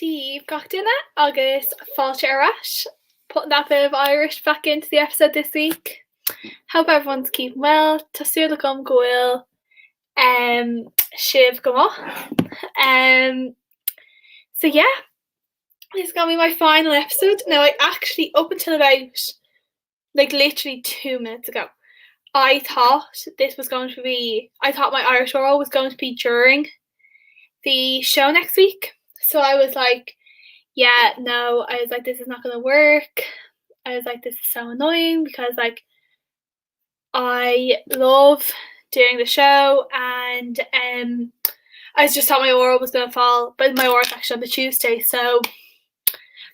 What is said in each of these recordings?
Steve Gachtina agus fáilte arás, putting that bit of Irish back into the episode this week. Hope everyone's keeping well. Tásúla gom go bhfuil sibh go maith. So yeah, this is gonna be my final episode. Now I actually, up until about literally 2 minutes ago, I thought my Irish oral was going to be during the show next week. So I was like, yeah, no, I was like, this is not going to work. I was like, this is so annoying because I love doing the show, and I just thought my oral was going to fall, but my oral is actually on the Tuesday, so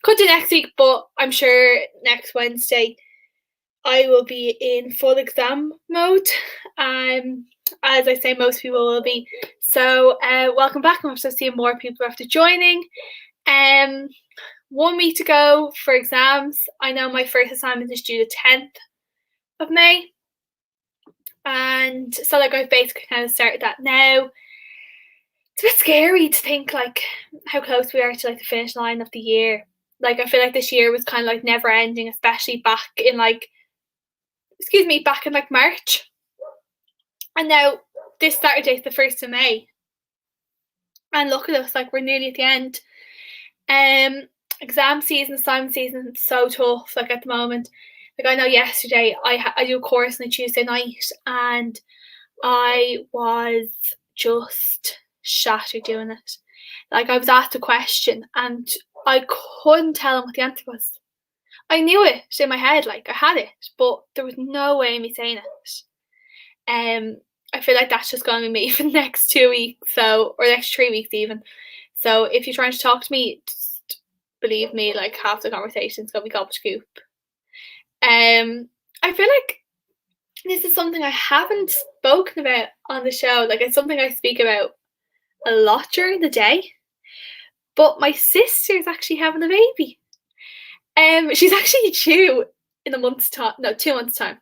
could do next week, but I'm sure next Wednesday I will be in full exam mode. As I say, most people will be. So welcome back. I'm also seeing more people after joining. 1 week to go for exams. I know my first assignment is due the 10th of May. And so I've basically kind of started that now. It's a bit scary to think how close we are to the finish line of the year. I feel like this year was kind of never ending, especially back in March. And now this Saturday is the 1st of May. And look at us, we're nearly at the end. Exam season, assignment season is so tough, at the moment. I know yesterday I do a course on a Tuesday night, and I was just shattered doing it. I was asked a question and I couldn't tell him what the answer was. I knew it in my head, I had it, but there was no way of me saying it. I feel like that's just going to be me for the next 2 weeks, or next 3 weeks even. So if you're trying to talk to me, just believe me, half the conversation's going to be gobbledygook. I feel like this is something I haven't spoken about on the show. It's something I speak about a lot during the day. But my sister's actually having a baby. She's actually due in 2 months' time.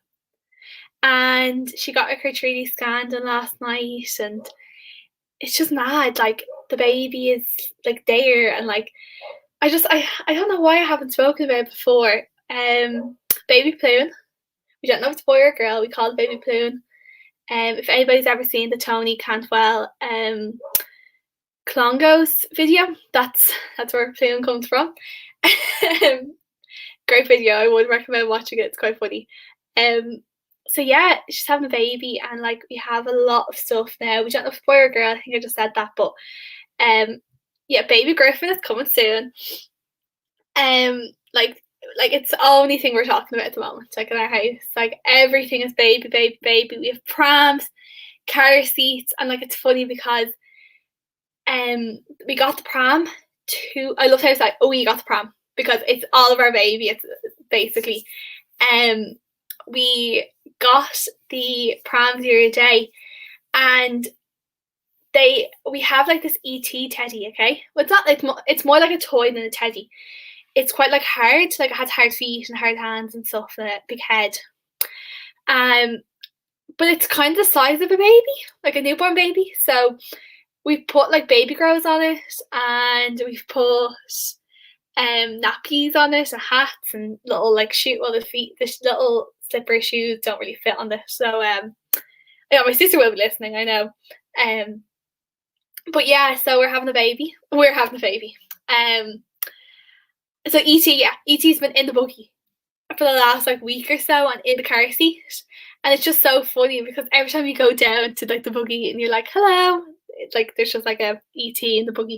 And she got her 3D scan done last night, and it's just mad. The baby is there, and I don't know why I haven't spoken about it before. Baby Plume. We don't know if it's a boy or a girl. We call it Baby Plume. If anybody's ever seen the Tony Cantwell Clongos video, that's where Plume comes from. Great video. I would recommend watching it. It's quite funny. So yeah, she's having a baby, and we have a lot of stuff now. We don't know if it's a boy or a girl. I think I just said that, but yeah, baby Griffin is coming soon. It's the only thing we're talking about at the moment. In our house, everything is baby, baby, baby. We have prams, car seats, and it's funny because we got the pram I love how it's we got the pram because it's all of our baby. It's basically we got the pram the other day, and we have this ET teddy, okay? Well, it's not it's more like a toy than a teddy. It's quite hard, it has hard feet and hard hands and stuff, and a big head. But it's kind of the size of a baby, a newborn baby. So we've put baby grows on it, and we've put nappies on it, and hats, and little the feet, the little slipper shoes don't really fit on this. So yeah, my sister will be listening, I know. But yeah, so we're having a baby. So ET's been in the buggy for the last week or so, and in the car seat, and it's just so funny because every time you go down to the buggy and you're hello, it's there's just a ET in the buggy.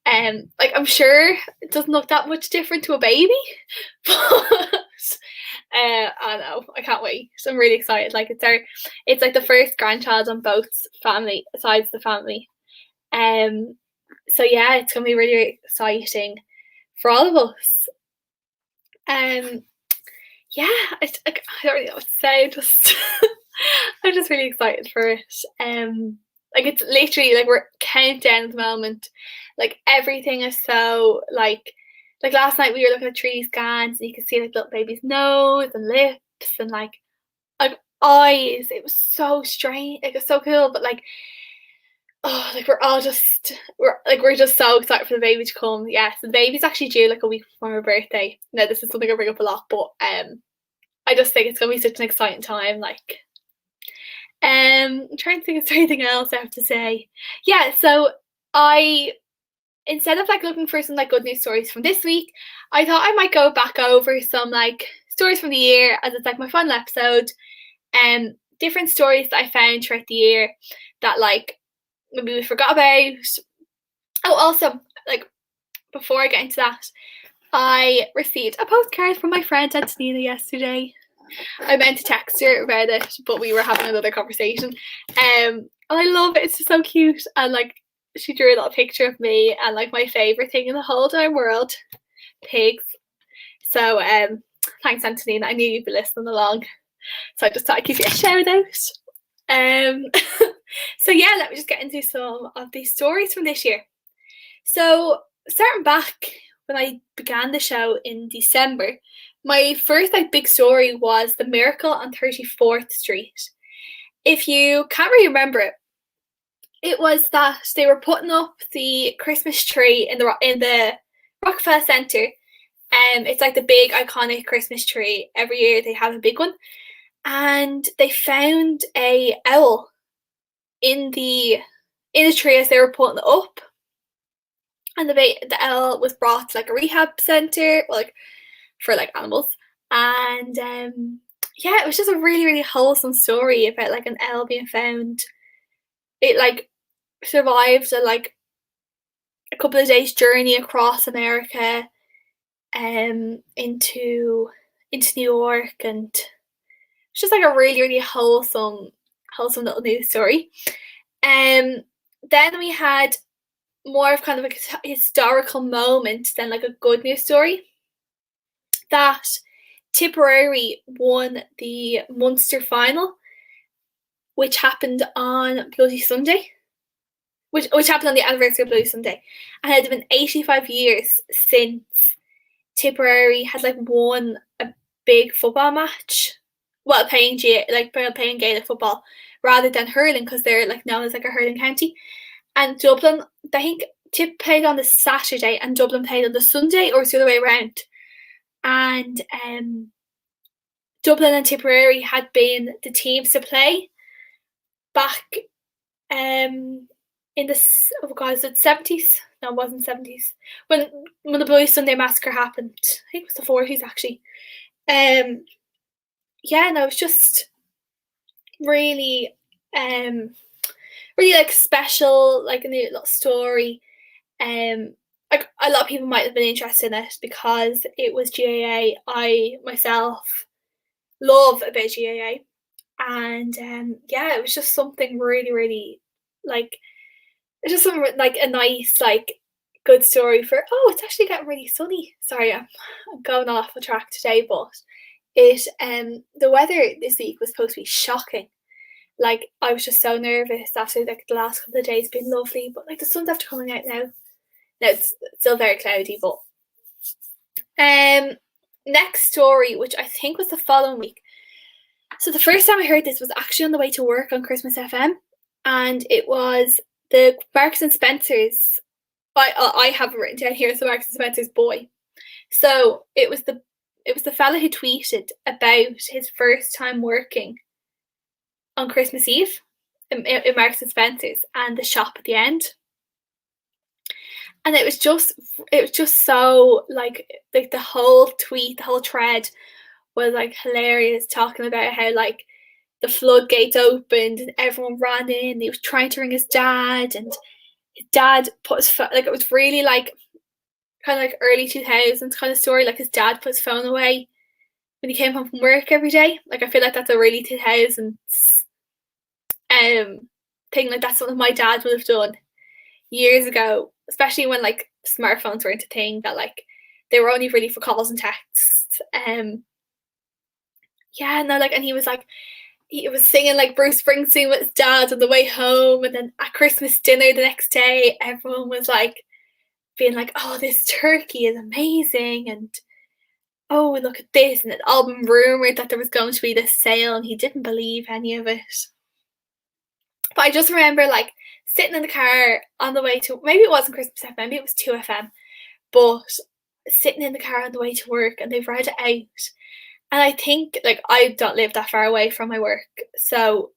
I'm sure it doesn't look that much different to a baby, but I don't know, I can't wait. So I'm really excited. It's the first grandchild on both sides of the family. So yeah, it's gonna be really exciting for all of us. Yeah, I don't really know what to say. I'm just really excited for it. It's literally we're countdown at the moment. Everything is so last night we were looking at 3D scans, and you could see little baby's nose and lips and eyes. It was so strange. It was so cool, but like we're just so excited for the baby to come. Yeah, so the baby's actually due like a week before my birthday. Now this is something I bring up a lot, but I just think it's gonna be such an exciting time. Like, I'm trying to think of anything else I have to say. Yeah, so I instead of like looking for some like good news stories from this week, I thought I might go back over some like stories from the year as it's like my final episode. Different stories that I found throughout the year that like maybe we forgot about. Oh, also, like before I get into that, I received a postcard from my friend Antonina yesterday. I meant to text her about it, but we were having another conversation. And I love it. It's just so cute. And like she drew a little picture of me and like my favourite thing in the whole damn world, pigs. So thanks Antonina. I knew you'd be listening along. So I just thought I'd give you a shout out. So yeah, let me just get into some of these stories from this year. So starting back when I began the show in December, my first like big story was the miracle on 34th Street. If you can't really remember it, it was that they were putting up the Christmas tree in the Rockefeller Centre. It's like the big iconic Christmas tree. Every year they have a big one. And they found a owl in the tree as they were putting it up. And the owl was brought to like a rehab centre, like for like animals. And yeah, it was just a really, really wholesome story about like an owl being found. It like survived a couple of days journey across America into New York, and it's just like a really, really wholesome little news story. Then we had more of kind of like a historical moment than like a good news story. That Tipperary won the Munster final, which happened on Bloody Sunday. Which happened on the anniversary of Bloody Sunday. And it had been 85 years since Tipperary had like won a big football match. Well, playing Gaelic football rather than hurling, because they're like known as like a hurling county. And Dublin, I think Tip played on the Saturday and Dublin played on the Sunday, or it's the other way around. And Dublin and Tipperary had been the teams to play back in the 70s. No, it wasn't 70s. When the Bloody Sunday massacre happened. I think it was the 40s actually. Yeah, no, it was just really really like special, like a new little story. Like a lot of people might have been interested in it because it was GAA. I myself love a bit of GAA, and yeah, it was just something really, really like it's just something like a nice like good story for. Oh, it's actually getting really sunny. Sorry, I'm going off the track today, but it the weather this week was supposed to be shocking. Like I was just so nervous after like the last couple of days being lovely, but like the sun's after coming out now. No, it's still very cloudy, but next story, which I think was the following week. So the first time I heard this was actually on the way to work on Christmas FM, and it was the Marks and Spencer's. I have it written down here. It's the Marks and Spencer's boy. So it was the fella who tweeted about his first time working on Christmas Eve in Marks and Spencer's and the shop at the end. And it was just so like the whole tweet, the whole thread was like hilarious, talking about how like the floodgates opened and everyone ran in. He was trying to ring his dad, and his dad put his phone, like it was really like kind of like early 2000s kind of story. Like his dad put his phone away when he came home from work every day. Like I feel like that's a really 2000s thing. Like that's something my dad would have done years ago, especially when like smartphones weren't a thing, that like they were only really for calls and texts. Yeah, no, like, and he was singing like Bruce Springsteen with his dad on the way home, and then at Christmas dinner the next day, everyone was like being like, "Oh, this turkey is amazing," and "Oh, look at this," and it all been rumored that there was going to be this sale, and he didn't believe any of it. But I just remember like sitting in the car on the way to, maybe it wasn't Christmas FM, maybe it was 2FM, but sitting in the car on the way to work and they've read it out. And I think, like, I don't live that far away from my work, so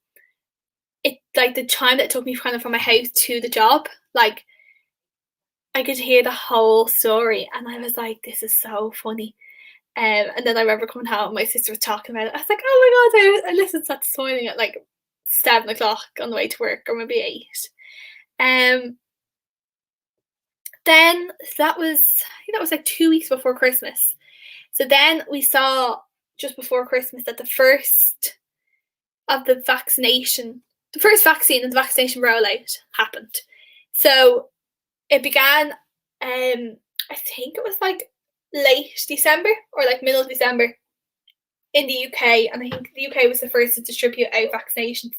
it, like, the time that it took me kind of from my house to the job, like, I could hear the whole story, and I was like, "This is so funny." And then I remember coming home, my sister was talking about it. I was like, "Oh my god, I listened to that this morning at like 7 o'clock on the way to work, or maybe 8." Um, then that was, I think that was like 2 weeks before Christmas. So then we saw just before Christmas that the first vaccine and the vaccination rollout happened. So it began, I think it was like late December or like middle of December in the UK, and I think the UK was the first to distribute out vaccinations,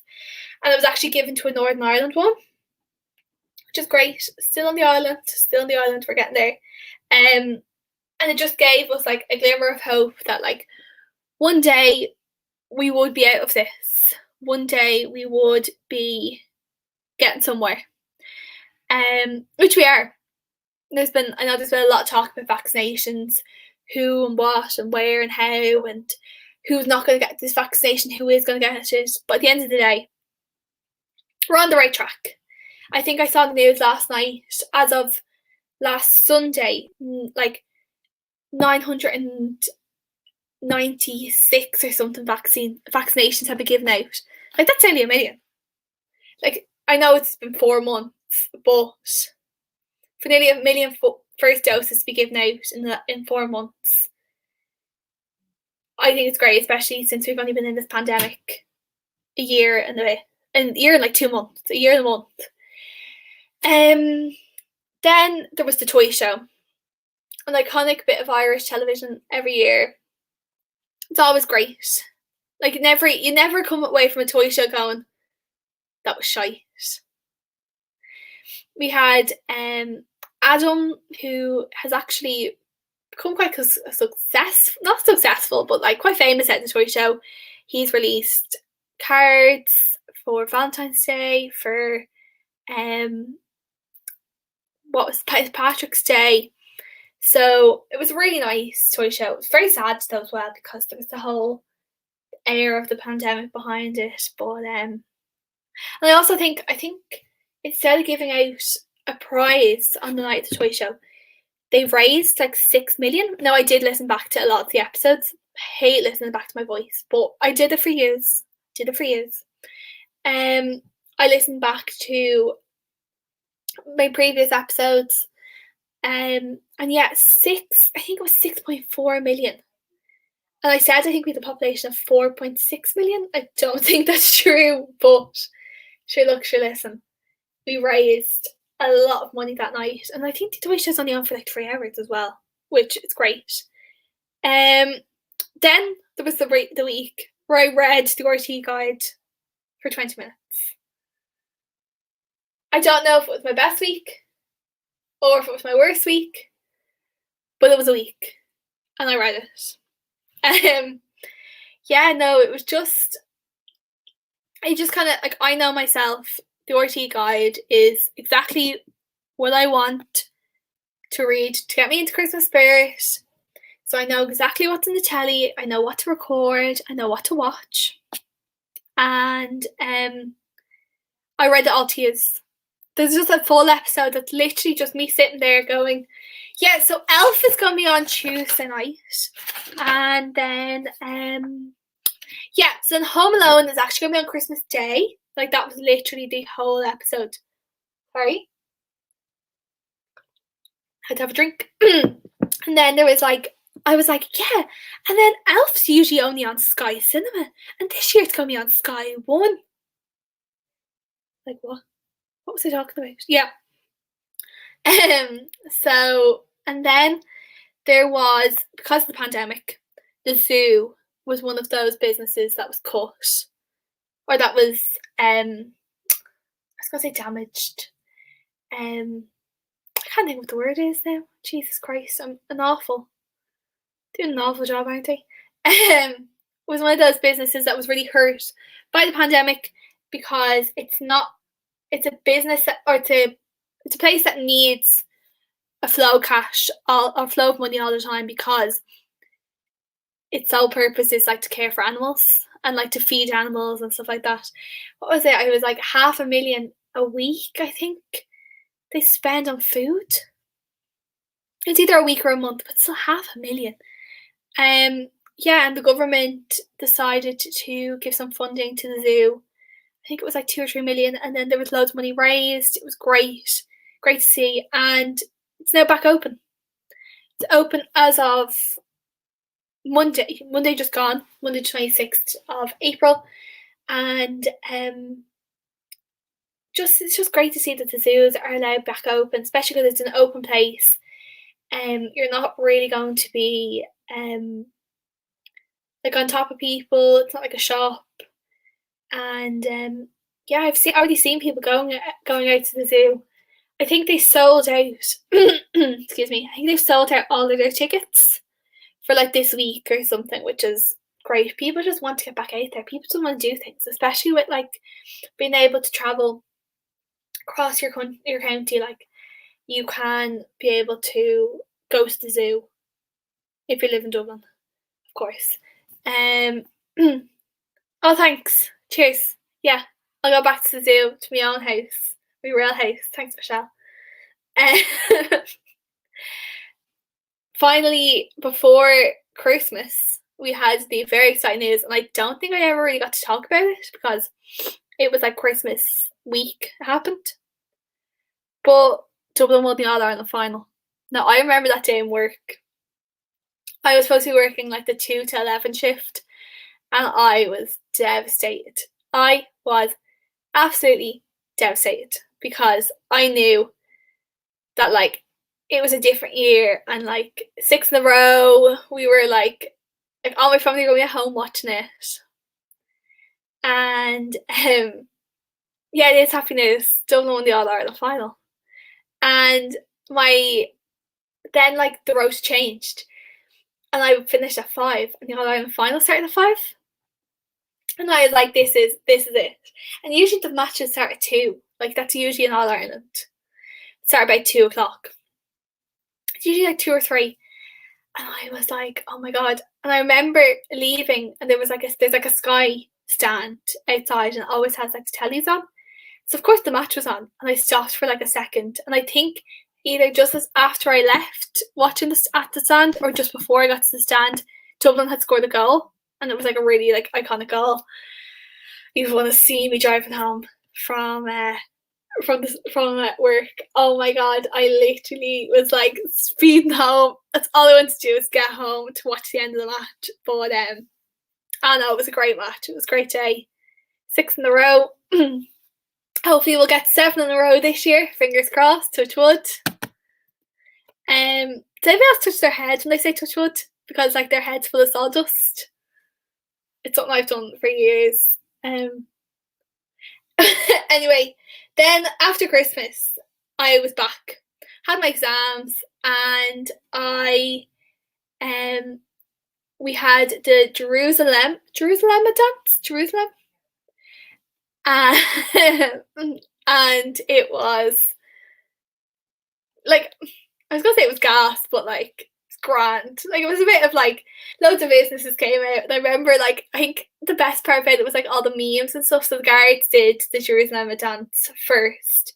and it was actually given to a Northern Ireland one, which is great. Still on the island, we're getting there. And it just gave us like a glimmer of hope that like one day we would be out of this. One day we would be getting somewhere. Which we are. I know there's been a lot of talk about vaccinations, who and what and where and how, and who's not going to get this vaccination, who is going to get it. But at the end of the day, we're on the right track. I think I saw the news last night, as of last Sunday, like 996 or something vaccinations have been given out. Like, that's nearly 1 million. Like, I know it's been 4 months, but for nearly 1 million first doses to be given out in 4 months, I think it's great, especially since we've only been in this pandemic a year and like 2 months, a year and a month. Then there was the toy show, an iconic bit of Irish television every year. It's always great. Like, you never come away from a toy show going, that was shite. We had Adam, who has actually become quite not successful, but like quite famous at the toy show. He's released cards for Valentine's Day, for what was Patrick's Day. So it was a really nice toy show. It was very sad though as well, because there was the whole air of the pandemic behind it. But and I also think instead of giving out a prize on the night of the toy show, they raised like 6 million. Now, I did listen back to a lot of the episodes. I hate listening back to my voice, but I did it for years. I listened back to my previous episodes, and yeah, I think it was 6.4 million. And I said I think we had a population of 4.6 million. I don't think that's true, but sure, listen. We raised a lot of money that night, and I think the toy show's only on for like 3 hours as well, which is great. Then there was the week where I read the RT guide for 20 minutes. I don't know if it was my best week or if it was my worst week, but it was a week, and I read it. Yeah, no, it was just, I just kind of, like, I know myself, the RT guide is exactly what I want to read to get me into Christmas spirit. So I know exactly what's in the telly, I know what to record, I know what to watch. And I read it all to yous. There's just a full episode that's literally just me sitting there going, yeah, so Elf is going to be on Tuesday night. And then, yeah, so then Home Alone is actually going to be on Christmas Day. Like, that was literally the whole episode. Sorry. Had to have a drink. And then there was like, I was like, yeah. And then Elf's usually only on Sky Cinema. And this year it's going to be on Sky One. Like, what? What was I talking about? Yeah. So, and then there was, because of the pandemic, the zoo was one of those businesses that was cut. Or that was, I was going to say damaged. I can't think what the word is now. Jesus Christ, I'm doing an awful job, aren't I? Was one of those businesses that was really hurt by the pandemic, because it's not it's a business that, or it's a place that needs a flow of cash, or flow of money all the time, because its sole purpose is like to care for animals and like to feed animals and stuff like that. What was it? I was like 500,000 a week, I think they spend on food. It's either a week or a month, but still 500,000. Yeah, and the government decided to give some funding to the zoo. I think it was like 2 or 3 million, and then there was loads of money raised. It was great to see, and it's now back open. It's open as of Monday just gone, Monday 26th of April, and it's just great to see that the zoos are allowed back open, especially because it's an open place. You're not really going to be like on top of people. It's not like a shop, and yeah, already seen people going out to the zoo. I think they sold out. Excuse me. I think they've sold out all of their tickets for like this week or something, which is great. People just want to get back out there. People just want to do things, especially with like being able to travel across your county. Like you can be able to go to the zoo if you live in Dublin, of course. Oh, thanks. Cheers. Yeah, I'll go back to the zoo, to my own house, my real house. Thanks, Michelle. Finally, before Christmas, we had the very exciting news, and I don't think I ever really got to talk about it because it was like Christmas week happened. But Dublin won the All Ireland final. Now, I remember that day in work. I was supposed to be working like the 2 to 11 shift, and I was devastated. I was absolutely devastated because I knew that like it was a different year, and like 6 in a row we were like all my family were going at home watching it, and yeah, it's happy news. Dublin won the All Ireland final, and my then like the road changed, and I finished at 5, and the All Ireland final started at 5. And I was like, this is it. And usually the matches start at 2. Like that's usually in All Ireland. Start about 2 o'clock. It's usually like 2 or 3. And I was like, oh my god. And I remember leaving, and there's like a Sky stand outside, and it always has like the tellies on. So of course the match was on, and I stopped for like a second, and I think either just as after I left watching this at the stand, or just before I got to the stand, Dublin had scored a goal, and it was like a really like iconic goal. You just want to see me driving home from work. Oh my god, I literally was like speeding home. That's all I wanted to do was get home to watch the end of the match. But I know it was a great match. It was a great day. 6 in a row. Hopefully we'll get 7 in a row this year. Fingers crossed. Touch wood. Does anybody else touch their head when they say touch wood? Because like their head's full of sawdust. It's something I've done for years. Anyway, then after Christmas, I was back, had my exams, and we had the Jerusalem dance, and it was like, I was gonna say it was gas, but like it's grand. Like it was a bit of like loads of businesses came out, and I remember like I think the best part about it was like all the memes and stuff. So the guards did the Jerusalem dance first,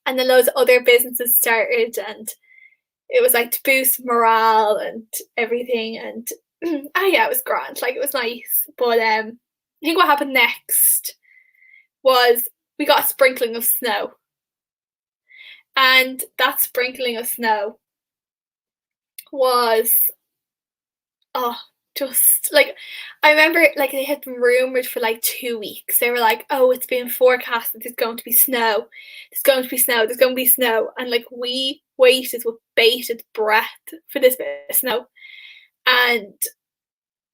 and then loads of other businesses started, and it was like to boost morale and everything. And yeah, it was grand. Like it was nice. But I think what happened next was we got a sprinkling of snow. And that sprinkling of snow was just like, I remember like they had been rumoured for like 2 weeks. They were like, oh, it's been forecast that there's going to be snow. There's going to be snow. There's going to be snow. And like we waited with bated breath for this bit of snow. And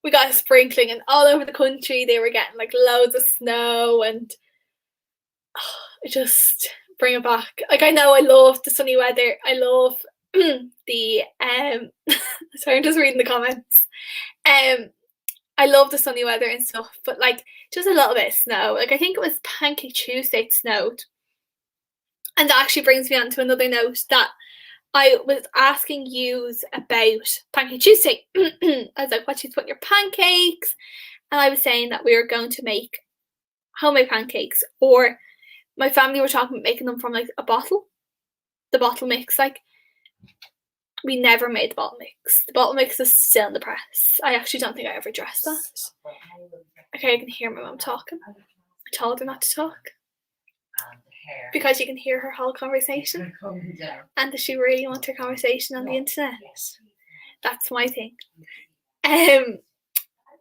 we got a sprinkling, and all over the country they were getting like loads of snow, and just bring it back. Like I know I love the sunny weather. I love the sorry, I'm just reading the comments. I love the sunny weather and stuff, but like just a little bit of snow. Like I think it was Pancake Tuesday it snowed. And that actually brings me on to another note that I was asking you about Pancake Tuesday. I was like, what do you put in your pancakes? And I was saying that we were going to make homemade pancakes, or my family were talking about making them from like a bottle. The bottle mix, like, we never made the bottle mix. The bottle mix is still in the press. I actually don't think I ever dressed that. Okay, I can hear my mum talking. I told her not to talk. Because you can hear her whole conversation. And does she really want her conversation on the internet? That's my thing.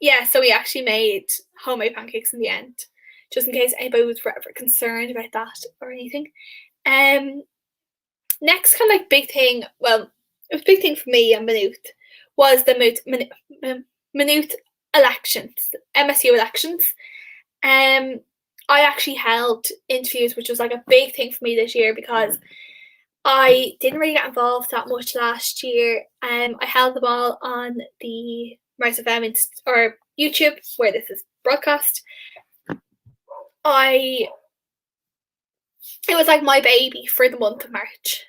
Yeah, so we actually made homemade pancakes in the end, just in case anybody was ever concerned about that or anything. Next kind of like big thing, well, it was a big thing for me and Minute, was the Minute elections, MSU elections. I actually held interviews, which was like a big thing for me this year because I didn't really get involved that much last year. I held them all on the Mars FM or YouTube, where this is broadcast. It was like my baby for the month of March.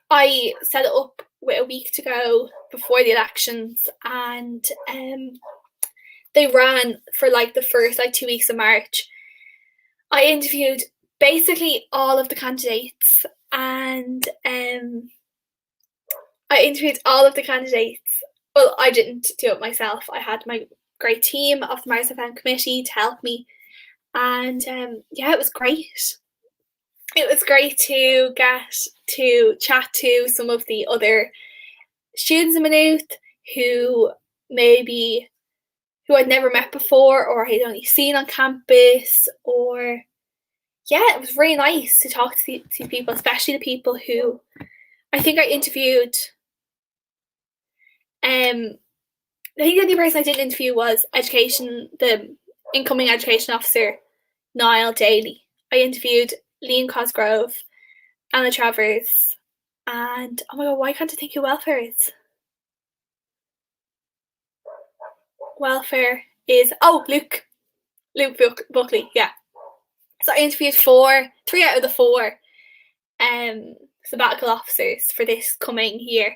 I set it up with a week to go before the elections, and they ran for like the first like 2 weeks of March. I interviewed basically all of the candidates, and Well, I didn't do it myself. I had my great team of the Mars FM committee to help me, and yeah, it was great. It was great to get to chat to some of the other students in Minute who I'd never met before, or I'd only seen on campus, or yeah, it was really nice to talk to people, especially the people who I think I interviewed. I think the only person I didn't interview was the incoming education officer, Niall Daly. I interviewed Liam Cosgrove, Anna Travers, and oh my god, why can't I think who welfare is? Welfare is Luke Buckley, yeah. So I interviewed 3 out of the 4 sabbatical officers for this coming year,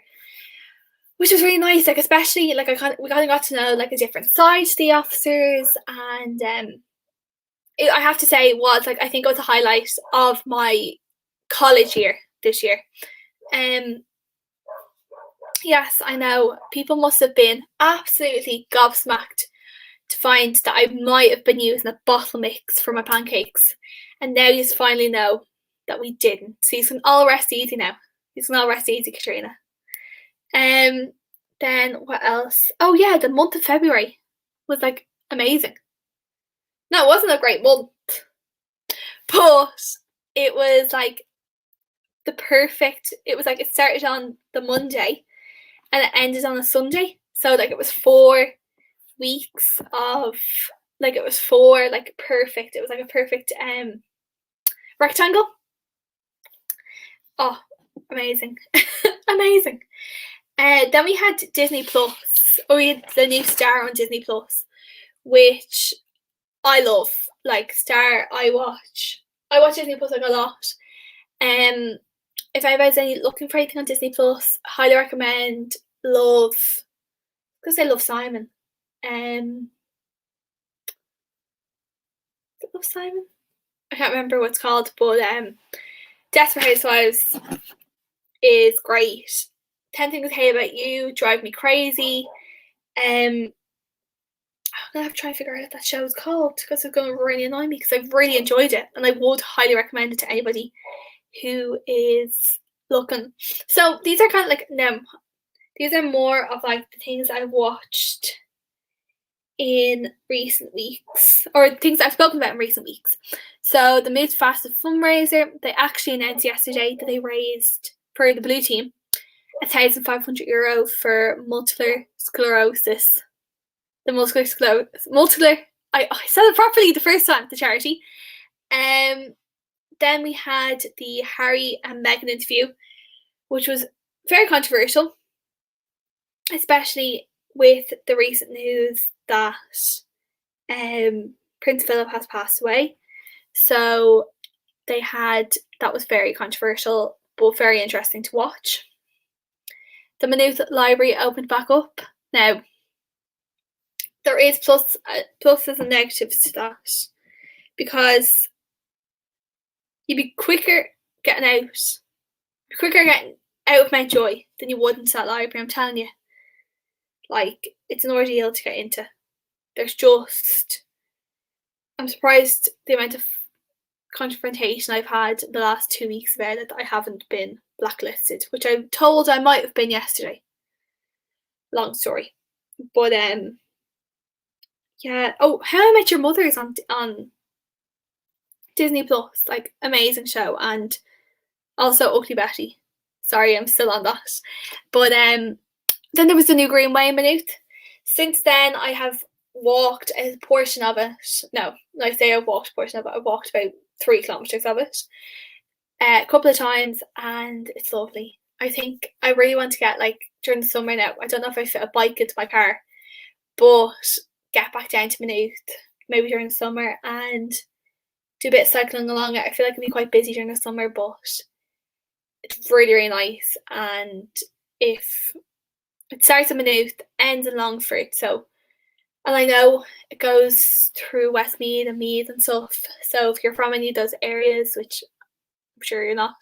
which was really nice. Like, especially like we kind of got to know like a different side to the officers, and I have to say, I think it was a highlight of my college year this year. Yes, I know people must have been absolutely gobsmacked to find that I might have been using a bottle mix for my pancakes, and now you finally know that we didn't. So you can all rest easy now. You can all rest easy, Katrina. Then what else? Oh yeah, the month of February was like amazing. No, it wasn't a great month, but it was like it started on the Monday and it ended on a Sunday. So like it was 4 weeks of like it was 4 like perfect. It was like a perfect rectangle. Oh, amazing. Amazing. Then we had Disney Plus. We had the new Star on Disney Plus, which I love. Like Star, I watch Disney Plus like a lot. If anybody's looking for anything on Disney Plus, highly recommend. Love Simon. Love Simon. I can't remember what it's called, but Desperate Housewives is great. 10 Things I Hate About You drive me crazy. I'm gonna have to try and figure out what that show is called because it's going to really annoy me because I've really enjoyed it and I would highly recommend it to anybody who is looking. So these are kind of like these are more of like the things I've watched in recent weeks, or things I've spoken about in recent weeks. So the Mood Fastest fundraiser, they actually announced yesterday that they raised for the blue team €1,500 for multiple sclerosis. The multiple I said it properly the first time, the charity. Then we had the Harry and Meghan interview, which was very controversial, especially with the recent news that Prince Philip has passed away. So they had that was very controversial but very interesting to watch. The Maynooth Library opened back up. Now, there is pluses and negatives to that, because you'd be quicker getting out of Mountjoy than you would into that library, I'm telling you. Like, it's an ordeal to get into. I'm surprised the amount of confrontation I've had the last 2 weeks about it that I haven't been blacklisted, which I'm told I might have been yesterday. Long story. But yeah. Oh, How I Met Your Mother is on Disney Plus. Like, amazing show. And also Ugly Betty. Sorry, I'm still on that. But then there was the new Greenway in Maynooth. Since then, I have walked a portion of it. No, I say I walked a portion of it. I walked about 3 kilometres of it a couple of times, and it's lovely. I think I really want to get, like, during the summer now, I don't know if I fit a bike into my car, but get back down to Maynooth maybe during the summer and do a bit of cycling along it. I feel like it'd be quite busy during the summer, but it's really, really nice. And if it starts in Maynooth, ends in Longford, so, and I know it goes through Westmeath and Meath and stuff, so if you're from any of those areas, which I'm sure you're not,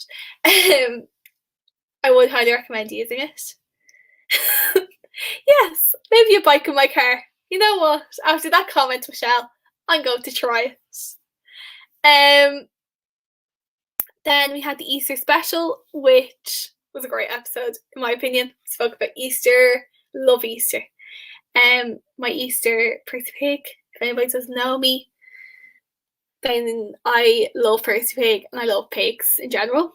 I would highly recommend using it. Yes, maybe a bike in my car. You know what? After that comment, Michelle, I'm going to try it. Then we had the Easter special, which was a great episode, in my opinion. Spoke about Easter. Love Easter. My Easter Percy Pig. If anybody doesn't know me, then I love Percy Pig and I love pigs in general.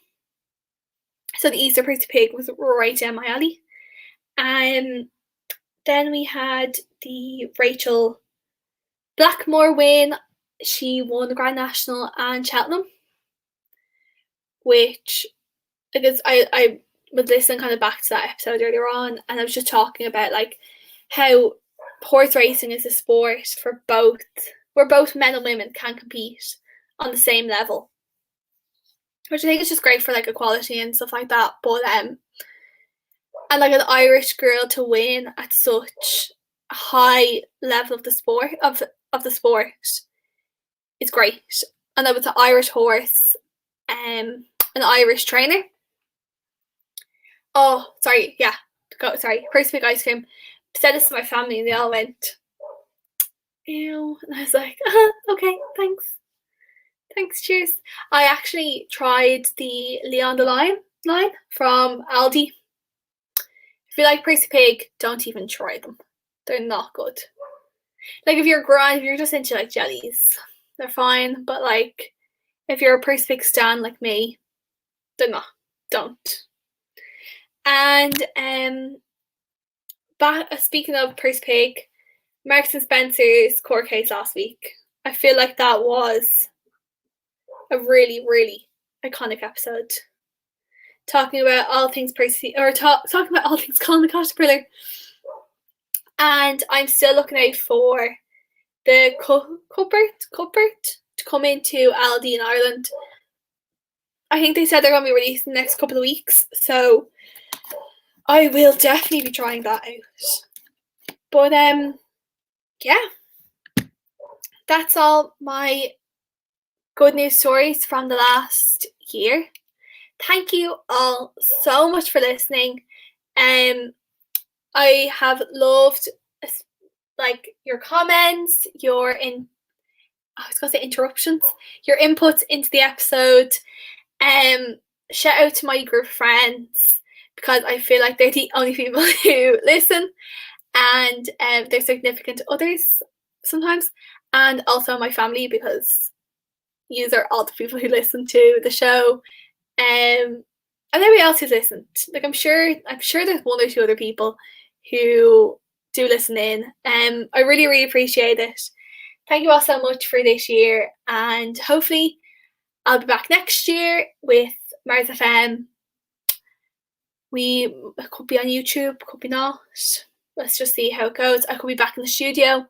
So the Easter Percy Pig was right down my alley. Then we had the Rachel Blackmore win. She won the Grand National and Cheltenham, which, because I was listening kind of back to that episode earlier on, and I was just talking about like how horse racing is a sport for both, where both men and women can compete on the same level, which I think is just great for like equality and stuff like that. But and like an Irish girl to win at such a high level of the sport it's great. And that was an Irish horse, an Irish trainer. Oh, sorry, yeah. First big ice cream. Said this to my family and they all went, ew. And I was like, okay, thanks. Thanks, cheers. I actually tried the Leon the Lion line from Aldi. If you like Percy Pig, don't even try them. They're not good. Like, if you're just into like jellies, they're fine. But like, if you're a Percy Pig stan like me, they're not. Don't. And speaking of Percy Pig, Marks and Spencer's court case last week. I feel like that was a really, really iconic episode. Talking about all things Percy, or talking about all things Colin the Caterpillar. And I'm still looking out for the cupboard to come into Aldi in Ireland. I think they said they're going to be released in the next couple of weeks, so I will definitely be trying that out. But yeah, that's all my good news stories from the last year. Thank you all so much for listening. I have loved like your comments, I was gonna say interruptions, your inputs into the episode. Shout out to my group of friends, because I feel like they're the only people who listen, and their significant others sometimes, and also my family, because these are all the people who listen to the show, and everybody else who's listened. Like, I'm sure there's 1 or 2 other people who do listen in. I really, really appreciate it. Thank you all so much for this year, and hopefully I'll be back next year with Mars FM. We could be on YouTube, could be not. Let's just see how it goes. I could be back in the studio.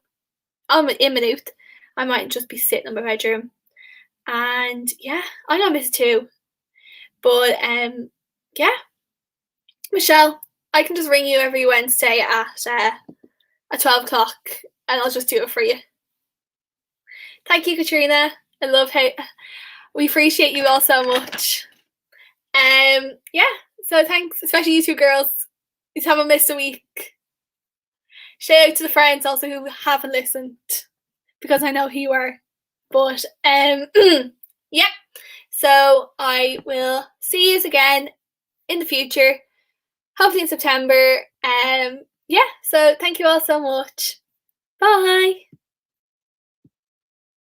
I'm in Maynooth. I might just be sitting in my bedroom. And yeah, I'm gonna miss it too. But yeah, Michelle, I can just ring you every Wednesday at 12 o'clock, and I'll just do it for you. Thank you, Katrina. I love how we appreciate you all so much. Yeah, so thanks, especially you two girls. You haven't missed a week. Shout out to the friends also who haven't listened, because I know who you are. But yeah. So I will see you again in the future, hopefully in September. Yeah, so thank you all so much. Bye.